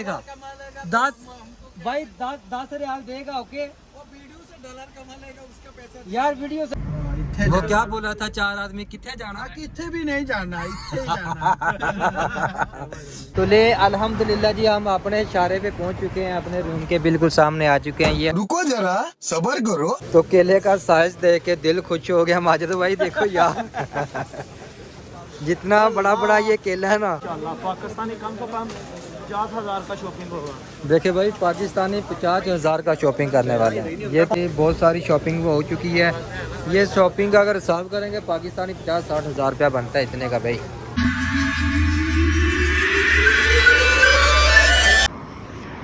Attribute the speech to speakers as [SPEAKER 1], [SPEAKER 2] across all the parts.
[SPEAKER 1] देगा। 10 भाई 10 रियाल देगा। ओके
[SPEAKER 2] वीडियो से डॉलर कमा लेगा, उसका पैसा
[SPEAKER 1] यार वीडियो से। वो क्या बोला था 4 आदमी कितने जाना?
[SPEAKER 2] कितने भी नहीं जाना, इतने ही जाना।
[SPEAKER 1] तो ले अल्हम्दुलिल्लाह जी हम अपने इशारे पे पहुंच चुके हैं, अपने रूम के बिल्कुल सामने आ चुके हैं। ये
[SPEAKER 3] रुको जरा सबर करो।
[SPEAKER 1] तो केले का साइज देख के दिल खुश हो गया माजिद भाई। देखो यार जितना बड़ा बड़ा ये केला है ना,
[SPEAKER 2] पाकिस्तानी कम से कम 50,000 का शॉपिंग होगा।
[SPEAKER 1] देखे भाई पाकिस्तानी 50,000 का शॉपिंग करने वाले हैं। ये बहुत सारी शॉपिंग हो चुकी है। ये शॉपिंग का अगर हिसाब करेंगे पाकिस्तानी 50-60 हज़ार रुपया बनता है इतने का भाई।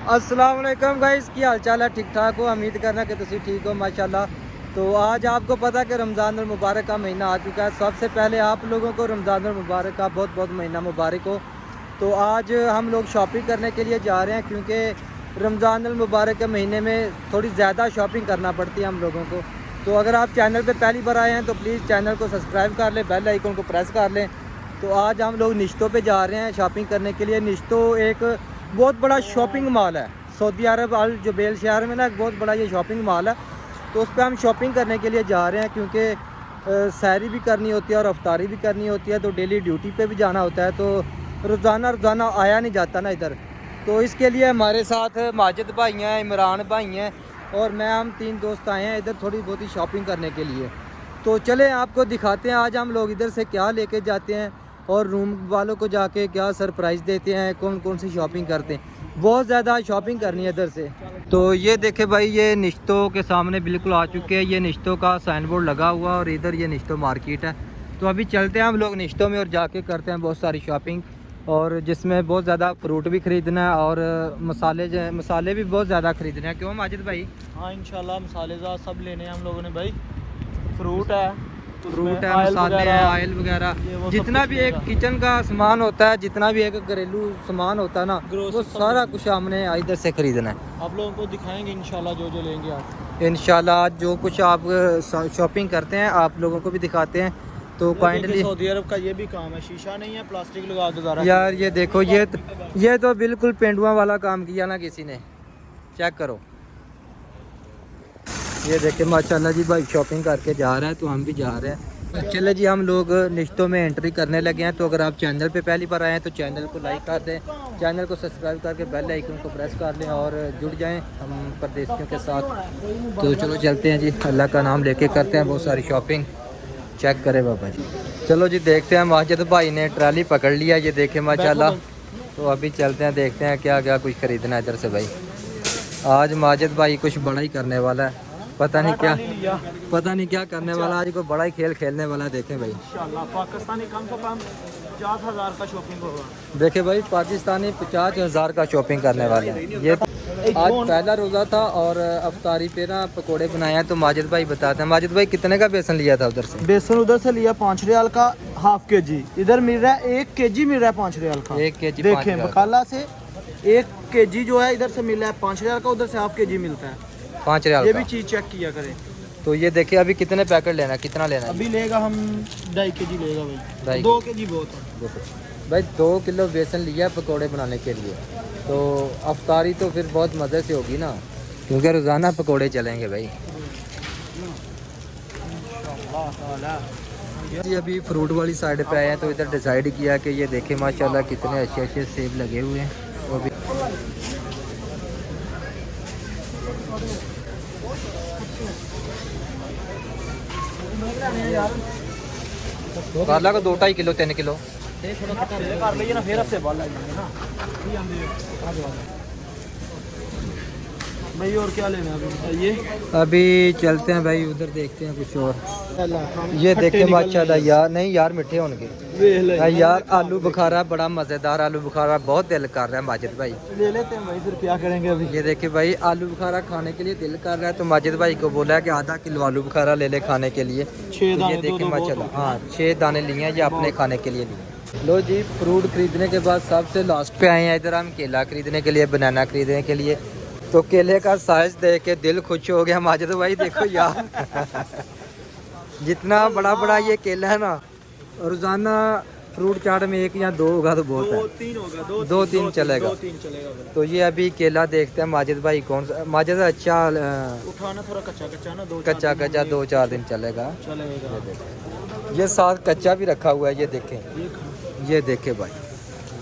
[SPEAKER 1] अस्सलाम वालेकुम गाइस, की हाल चाल है? ठीक ठाक हो? उम्मीद करना कि तुम ठीक हो माशाल्लाह। तो आज आपको पता कि रमज़ान मुबारक का महीना आ चुका है। सबसे पहले आप लोगों को रमज़ान मुबारक का बहुत बहुत महीना मुबारक हो। तो आज हम लोग शॉपिंग करने के लिए जा रहे हैं, क्योंकि रमज़ान मुबारक के महीने में थोड़ी ज़्यादा शॉपिंग करना पड़ती है हम लोगों को। तो अगर आप चैनल पे पहली बार आए हैं तो प्लीज़ चैनल को सब्सक्राइब कर लें, बेल आइकन को प्रेस कर लें। तो आज हम लोग निश्तों पे जा रहे हैं शॉपिंग करने के लिए। निश्तो एक बहुत बड़ा शॉपिंग मॉल है सऊदी अरब अल जुबैल शहर में ना, एक बहुत बड़ा ये शॉपिंग मॉल है। तो उस पर हम शॉपिंग करने के लिए जा रहे हैं, क्योंकि सैरी भी करनी होती है और अफ्तारी भी करनी होती है। तो डेली ड्यूटी पे भी जाना होता है, तो रोज़ाना आया नहीं जाता ना इधर। तो इसके लिए हमारे साथ माजिद भाई हैं, इमरान भाई हैं और मैं, हम 3 दोस्त आए हैं इधर थोड़ी बहुत ही शॉपिंग करने के लिए। तो चलें आपको दिखाते हैं आज हम लोग इधर से क्या लेके जाते हैं और रूम वालों को जाके क्या सरप्राइज़ देते हैं, कौन कौन सी शॉपिंग करते हैं। बहुत ज़्यादा शॉपिंग करनी है इधर से। तो ये देखे भाई, ये निश्तों के सामने बिल्कुल आ चुके हैं। ये निश्तों का साइन बोर्ड लगा हुआ और इधर ये निश्तों मार्केट है। तो अभी चलते हैं हम लोग निश्तों में और जाके करते हैं बहुत सारी शॉपिंग, और जिसमें बहुत ज़्यादा फ्रूट भी ख़रीदना है और मसाले भी बहुत ज़्यादा ख़रीदने हैं। क्यों माजिद भाई?
[SPEAKER 2] हाँ इंशाल्लाह मसालेदार सब लेने हैं हम लोगों ने भाई। फ्रूट है,
[SPEAKER 1] मसाले हैं, ऑयल वगैरह, जितना भी एक किचन का सामान होता है, जितना भी एक घरेलू सामान होता है ना, वो सारा कुछ हमने इधर से ख़रीदना है।
[SPEAKER 2] आप लोगों को दिखाएंगे इंशाल्लाह जो जो लेंगे आप।
[SPEAKER 1] इंशाल्लाह आज जो कुछ आप शॉपिंग करते हैं आप लोगों को भी दिखाते हैं। तो काइंडली,
[SPEAKER 2] सऊदी अरब का ये भी काम है, शीशा नहीं है, प्लास्टिक लगा के ज़रा।
[SPEAKER 1] यार ये देखो, ये तो बिल्कुल पेंडुआ वाला काम किया ना किसी ने। चेक करो, ये देखे माशाल्लाह जी भाई शॉपिंग करके जा रहा है, तो हम भी जा रहे हैं। तो चले जी हम लोग निश्तों में एंट्री करने लगे हैं। तो अगर आप चैनल पे पहली बार आए हैं तो चैनल को लाइक कर दें, चैनल को सब्सक्राइब करके बेल आइकन को प्रेस कर लें और जुड़ जाएं हम परदेशियों के साथ। तो चलो चलते हैं जी, अल्लाह का नाम लेके करते हैं बहुत सारी शॉपिंग। चेक करें बाबा जी। चलो जी देखते हैं, माजिद भाई ने ट्राली पकड़ लिया, ये देखे माशाल्लाह। तो अभी चलते हैं, देखते हैं क्या क्या कुछ खरीदना है इधर से भाई। आज माजिद भाई कुछ बड़ा ही करने वाला है, पता नहीं क्या करने वाला। आज कोई बड़ा ही खेल खेलने वाला है। देखें भाई
[SPEAKER 2] इंशाल्लाह पाकिस्तानी कम से कम 50,000 का शॉपिंग होगा।
[SPEAKER 1] देखे भाई पाकिस्तानी 50,000 का शॉपिंग करने वाले हैं। ये आज पहला रोज़ा था और अफ्तारी पे ना पकोड़े बनाए हैं। तो माजिद भाई बताते हैं, माजिद भाई कितने का बेसन लिया था उधर से?
[SPEAKER 2] बेसन उधर से लिया 5 रियाल का हाफ केजी, इधर मिल रहा है 1 केजी मिल रहा है 5 रियाल का।
[SPEAKER 1] 1 केजी
[SPEAKER 2] देखें बकाला से 1 केजी जो है इधर से मिल रहा है 5 रियाल का, उधर से हाफ केजी मिलता है
[SPEAKER 1] 5 रियाल।
[SPEAKER 2] ये भी चीज़ चेक किया करें।
[SPEAKER 1] तो ये देखिए अभी कितने पैकेट लेना है, कितना लेना है?
[SPEAKER 2] अभी लेगा हम 2.5 केजी लेगा भाई, 2 केजी बहुत है
[SPEAKER 1] भाई। 2 किलो बेसन लिया है पकोड़े बनाने के लिए। तो अफ्तारी तो फिर बहुत मज़े से होगी ना, क्योंकि रोज़ाना पकोड़े चलेंगे भाई। जी अभी फ्रूट वाली साइड पे आए हैं, तो इधर डिसाइड किया कि ये देखें माशाल्लाह कितने अच्छे अच्छे सेब लगे हुए हैं। वो भी काला का 2-2.5 किलो 3 किलो
[SPEAKER 2] कर लीजिए ना, फिर आपसे बाल आएंगे ना भाई। और क्या लेना है बताइए?
[SPEAKER 1] अभी चलते हैं भाई उधर, देखते हैं कुछ और। ये देखे माशाल्लाह यार, नहीं यार मीठे होंगे यार। आलू बुखारा बड़ा मज़ेदार आलू बुखारा, बहुत दिल कर रहा है माजिद भाई।
[SPEAKER 2] ले लेते हैं भाई, फिर क्या करेंगे अभी।
[SPEAKER 1] ये देखिए भाई आलू बुखारा खाने के लिए दिल कर रहा है, तो माजिद भाई को बोला है कि आधा किलो आलू बुखारा ले ले खाने के लिए।
[SPEAKER 2] 6 दाने,
[SPEAKER 1] ये देखिए माशाल्लाह, हाँ 6 दाने लिए हैं ये अपने खाने के लिए लिए। लो जी फ्रूट खरीदने के बाद सबसे लास्ट पे आए हैं इधर हम केला खरीदने के लिए, बनाना खरीदने के लिए। तो केले का साइज देख के दिल खुश हो गया माजिद भाई। देखो यार जितना बड़ा बड़ा ये केला है ना, रोज़ाना फ्रूट चाट में एक या दो होगा तो बहुत है।
[SPEAKER 2] 2-3 होगा,
[SPEAKER 1] दो तीन चलेगा।
[SPEAKER 2] 2-3 चलेगा भाई।
[SPEAKER 1] तो ये अभी केला देखते हैं माजिद भाई कौन सा। माजिद अच्छा
[SPEAKER 2] उठाना थोड़ा कच्चा कच्चा ना, 2-4
[SPEAKER 1] कच्चा कच्चा 2-4 दिन चलेगा।
[SPEAKER 2] चलेगा।
[SPEAKER 1] ये साथ कच्चा भी रखा हुआ है, ये देखें, ये देखे भाई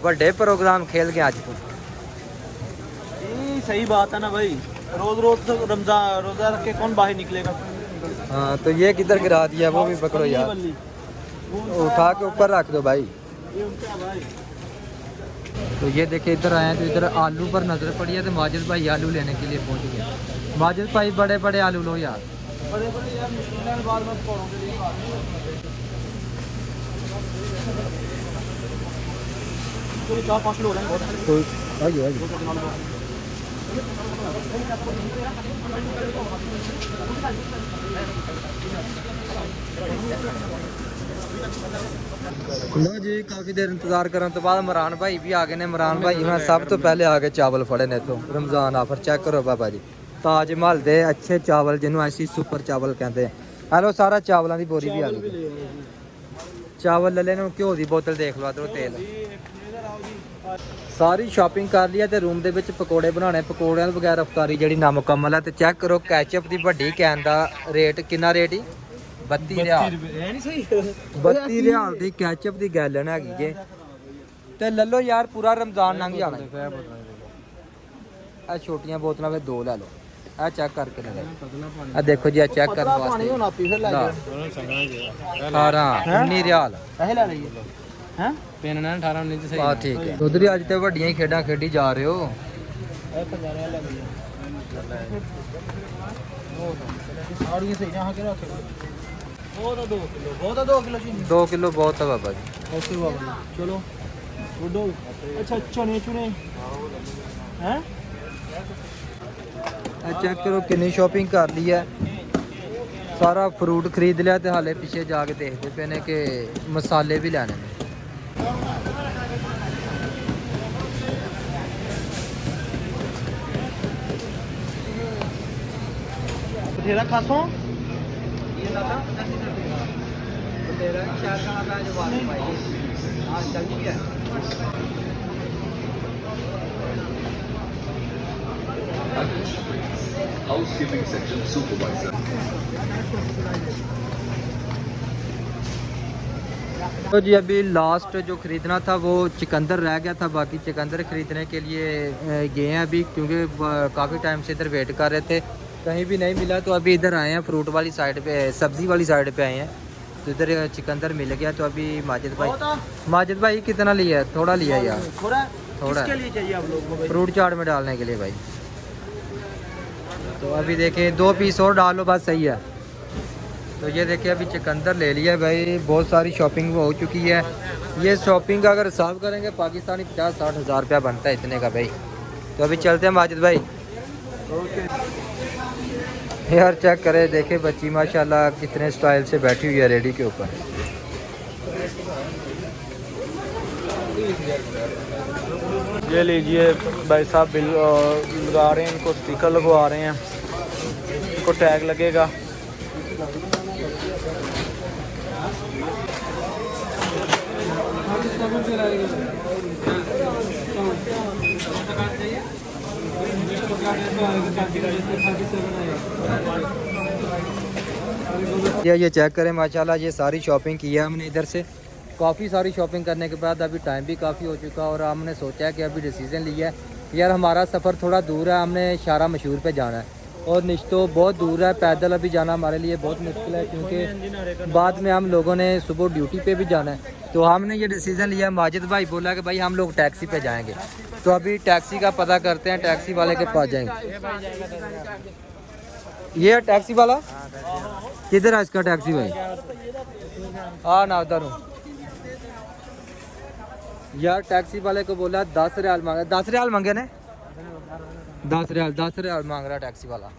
[SPEAKER 1] बड़े प्रोग्राम खेल गए आज तो।
[SPEAKER 2] ये सही बात है ना भाई, रोज रोज तो रमजान रोजा रख के कौन बाहर निकलेगा।
[SPEAKER 1] हाँ तो ये किधर गिरा दिया, वो भी पकड़ो यार,
[SPEAKER 2] बल्ली,
[SPEAKER 1] उठा के ऊपर रख दो भाई।
[SPEAKER 2] ये उनका भाई।
[SPEAKER 1] तो ये देखे इधर आए हैं तो इधर आलू पर नजर पड़ी है, तो माजिद भाई आलू लेने के लिए पहुंच गए। माजिद भाई बड़े बड़े आलू लो यार।
[SPEAKER 2] बड़े बड़े यार मुश्किल है, बाद में पौड़ों के लिए तो 4-5 किलो हो रहे हैं बहुत।
[SPEAKER 1] तो आइए आइए। लो जी काफ़ी देर इंतजार करने तो बाद इमरान भाई भी आ गए ने। इमरान भाई मैं सब तो पहले आके चावल फड़े ने तो रमजान आफर चेक करो बाबा जी, ताज महल दे अच्छे चावल जिन्हों ऐसी सुपर चावल कहते हैं। हेलो सारा चावलों की बोरी भी आ गई। चावल ले लेने, घ्यो की बोतल देख लो, इधरों तेल। सारी शॉपिंग कर लिया ते रूम दे विच पकौड़े बनाने। पकौड़ियां बगैर अफतारी जेह्ड़ी नामुकम्मल है। ते चेक करो कैचअप दी वड्डी कैन दा रेट किन्ना रेट ही 32 रियाल। 32 रियाल दी कैचअप दी गैलन हैगी जे। ते ले लो यार पूरा रमजान लंघ जाना। आ छोटियां बोतलां फिर 2 ले लो। आ चेक करके ले आ देखो जी, आ चेक करने
[SPEAKER 2] पानी होना पी फिर लगे
[SPEAKER 1] 18-19 रियाल
[SPEAKER 2] पैसे ले रही है
[SPEAKER 1] पेन ना 18-19 सही। हां ठीक है। उधर ही आज ते वड्डियां ही खेडां खेडी जा रहे हो।
[SPEAKER 2] साड़ी सही जहां के रखे बहुत 2 किलो, बहुत 2 किलो चीनी।
[SPEAKER 1] 2 किलो बहुत है बाबा जी।
[SPEAKER 2] ओके बाबा चलो गुड्डो। अच्छा चने चुने हैं।
[SPEAKER 1] चेक करो कितनी शॉपिंग कर ली है। सारा फ्रूट खरीद लिया तो हाले पीछे जाके देखते पे ने कि मसाले भी लेने ने।
[SPEAKER 2] तेरा खासों
[SPEAKER 1] तेरा चार का मैं जो बात भाई हां जल्दी है।
[SPEAKER 3] Housekeeping section supervisor.
[SPEAKER 1] तो जी अभी लास्ट जो ख़रीदना था वो चिकंदर रह गया था। बाकी चिकंदर ख़रीदने के लिए गए हैं अभी, क्योंकि काफ़ी टाइम से इधर वेट कर रहे थे, कहीं भी नहीं मिला। तो अभी इधर आए हैं फ्रूट वाली साइड पे, सब्ज़ी वाली साइड पे आए हैं। तो इधर चिकंदर मिल गया। तो अभी माजिद भाई कितना लिया है? थोड़ा लिया यार, थोड़ा
[SPEAKER 2] किसके लिए चाहिए आप लोगों को?
[SPEAKER 1] फ्रूट चाट में डालने के लिए भाई। तो अभी देखें 2 पीस और डालो बस सही है। तो ये देखिए अभी चिकंदर ले लिया भाई। बहुत सारी शॉपिंग हो चुकी है। ये शॉपिंग का अगर हिसाब करेंगे पाकिस्तानी 50-60 हज़ार रुपया बनता है इतने का भाई। तो अभी चलते हैं माजिद भाई। यार चेक करें, देखे बच्ची माशाल्लाह कितने स्टाइल से बैठी हुई है रेडी के ऊपर।
[SPEAKER 2] ये लीजिए भाई साहब, बिल लगा रहे हैं इनको, स्टिकर लगवा रहे हैं, इनको टैग लगेगा।
[SPEAKER 1] ये चेक करें माशाल्लाह, ये सारी शॉपिंग की है हमने इधर से। काफ़ी सारी शॉपिंग करने के बाद अभी टाइम भी काफ़ी हो चुका और हमने सोचा है कि अभी डिसीज़न लिया है यार हमारा सफ़र थोड़ा दूर है, हमने शारा मशहूर पे जाना है और निश्तो बहुत दूर है। पैदल अभी जाना हमारे लिए बहुत मुश्किल है, क्योंकि बाद में हम लोगों ने सुबह ड्यूटी पे भी जाना है। तो हमने ये डिसीज़न लिया। माजिद भाई बोला कि भाई हम लोग टैक्सी पे जाएंगे। तो अभी टैक्सी का पता करते हैं, टैक्सी वाले के पास जाएंगे। ये टैक्सी वाला किधर है इसका टैक्सी भाई? हाँ ना उधर हूँ यार। टैक्सी वाले को बोला 10 रियाल मांगा, 10 रियाल मांगे ने, 10 रियाल मांग रहा टैक्सी वाला।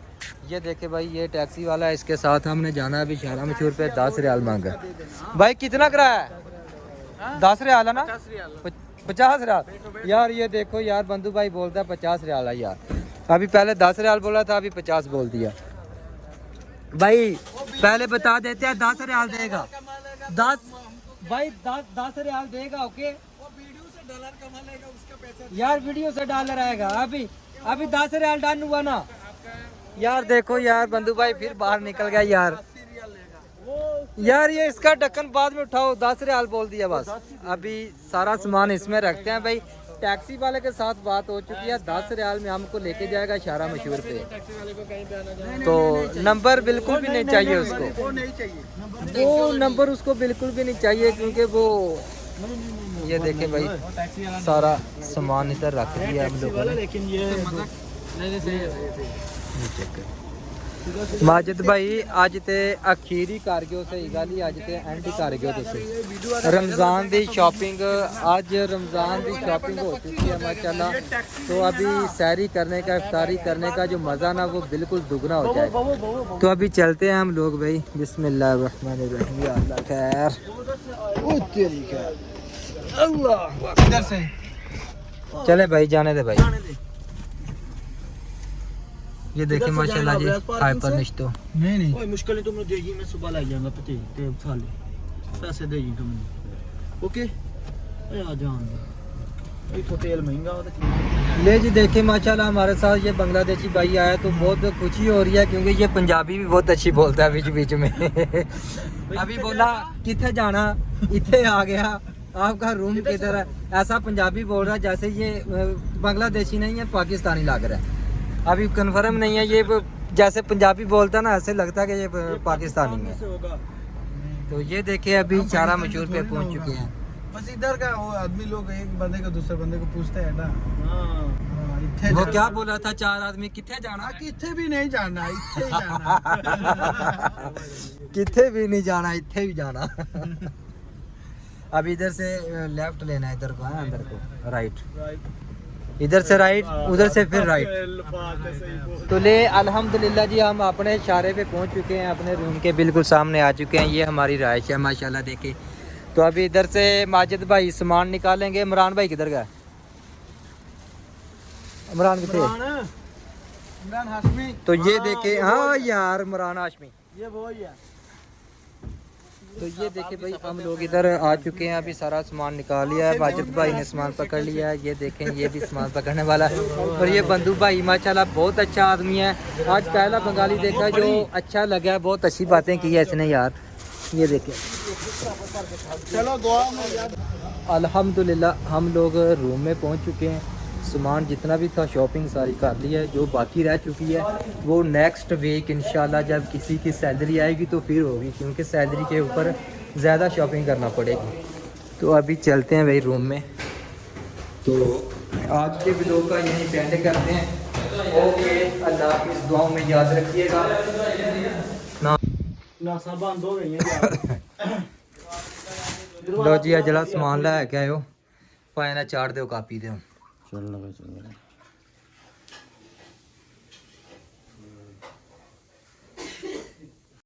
[SPEAKER 1] ये देखे भाई ये टैक्सी वाला है, इसके साथ हमने जाना है अभी शारा मशहूर पे। 10 रियाल मांगा भाई। कितना किराया है? 10 रियाल है ना, 50 रियाल यार। ये देखो यार बंधु भाई बोलता है 50 रियाल है यार। अभी पहले 10 रियाल बोला था, अभी 50 बोल दिया भाई। पहले बता देते हैं 10 रियाल देगा, भाई 10 रियाल देगा ओके।
[SPEAKER 4] वो वीडियो से डॉलर कमा लेगा, उसका पैसा।
[SPEAKER 1] यार वीडियो से डॉलर आएगा। अभी 10 रियाल डन हुआ ना यार। देखो यार बंधु भाई फिर बाहर निकल गया यार।
[SPEAKER 4] 80 रियाल लेगा।
[SPEAKER 1] यार ये इसका ढक्कन बाद में उठाओ। 10 रियाल बोल दिया बस। अभी सारा सामान इसमें रखते हैं भाई। टैक्सी वाले के साथ बात हो चुकी है। 10 रियाल में हमको लेके जाएगा शारा मशहूर पे।
[SPEAKER 4] टैक्सी वाले को कहीं पे आना जाना
[SPEAKER 1] तो नंबर बिल्कुल भी नहीं चाहिए उसको।
[SPEAKER 4] वो नहीं चाहिए।
[SPEAKER 1] वो नंबर उसको बिल्कुल भी नहीं चाहिए क्योंकि वो ये देखे भाई
[SPEAKER 4] टैक्सी वाला
[SPEAKER 1] सारा सामान इधर रख दिया हम लोगों ने।
[SPEAKER 4] लेकिन ये नहीं सही है।
[SPEAKER 1] माजिद भाई आज ते अखीरी कर गयो सही गल ही। आज ते एंड ही कर गयो तुसी। रमजान दी शॉपिंग आज रमजान दी शॉपिंग हो चुकी है माशाल्लाह। तो अभी सैरी करने का इफ्तारी करने का जो मज़ा ना वो बिल्कुल दुगना हो जाएगा। तो अभी चलते हैं हम लोग भाई। बिस्मिल्लाहिर्रहमानिर्रहीम। या अल्लाह खैर ओ तेरी खैर अल्लाह।
[SPEAKER 4] इधर से
[SPEAKER 1] चले भाई जाने दे भाई। ये देखे माशाल्लाह जी हाइपर निश्तो।
[SPEAKER 4] नहीं कोई मुश्किल तुम देगी, मैं सुबह ला जाऊंगा पति ते साले पैसे देगी तुम। ओके आ जान एक होटल महंगा होता।
[SPEAKER 1] ले जी देखे माशाल्लाह हमारे साथ ये बांग्लादेशी भाई आया तो बहुत खुशी हो रही है क्योंकि ये पंजाबी भी बहुत अच्छी बोलता है बीच बीच में। अभी बोला किथे जाना, इथे आ गया, आपका रूम किधर है। ऐसा पंजाबी बोल रहा है जैसे ये बांग्लादेशी नहीं है, पाकिस्तानी लग रहा है। अभी कन्फर्म नहीं है ये जैसे पंजाबी बोलता ना ऐसे लगता है कि ये पाकिस्तानी है। तो ये देखे अभी चारा मशहूर पे पहुंच चुके हैं।
[SPEAKER 4] बस इधर का वो आदमी लोग एक बंदे को दूसरे बंदे को पूछते हैं ना।
[SPEAKER 1] वो क्या बोला था 4 आदमी किथे जाना?
[SPEAKER 4] किथे भी नहीं जाना, इथे ही जाना।
[SPEAKER 1] किथे भी नहीं जाना, इथे भी जाना। अब इधर से लेफ्ट लेना है, इधर को है, अंदर को राइट, इधर से राइट, उधर से फिर राइट। तो ले अल्हम्दुलिल्लाह जी हम अपने इशारे पे पहुंच चुके हैं, अपने रूम के बिल्कुल सामने आ चुके हैं। ये हमारी राइश है माशाल्लाह देखे। तो अभी इधर से माजिद भाई सामान निकालेंगे। इमरान भाई किधर गया? इमरान किथे?
[SPEAKER 4] इमरान हाशमी।
[SPEAKER 1] तो ये देखे, हाँ यार इमरान हाशमी,
[SPEAKER 4] ये वो ही है।
[SPEAKER 1] तो ये देखे भाई हम लोग इधर आ चुके हैं। अभी सारा सामान निकाल लिया है। माजिद भाई ने सामान पकड़ लिया है। ये देखें ये भी सामान पकड़ने वाला है। और ये बंधु भाई माशाल्लाह बहुत अच्छा आदमी है। आज पहला बंगाली देखा जो अच्छा लगा है, बहुत अच्छी बातें की है इसने यार। ये देखें
[SPEAKER 4] चलो दुआ में याद।
[SPEAKER 1] अल्हम्दुलिल्लाह हम लोग रूम में पहुंच चुके हैं। सामान जितना भी था शॉपिंग सारी कर ली है। जो बाकी रह चुकी है वो नेक्स्ट वीक इंशाल्लाह जब किसी की सैलरी आएगी तो फिर होगी, क्योंकि सैलरी के ऊपर ज़्यादा शॉपिंग करना पड़ेगी। तो अभी चलते हैं भाई रूम में। तो आज के वीडियो का यहीं एंड करते हैं। ओके अल्लाह हाफिज़, दुआओं में याद रखिएगा
[SPEAKER 4] ना सब बंद हो गई है।
[SPEAKER 1] लो जी अजला समान लै के आयो, पाए ना चाड़ दो कापी दो।
[SPEAKER 4] चल लगा चल।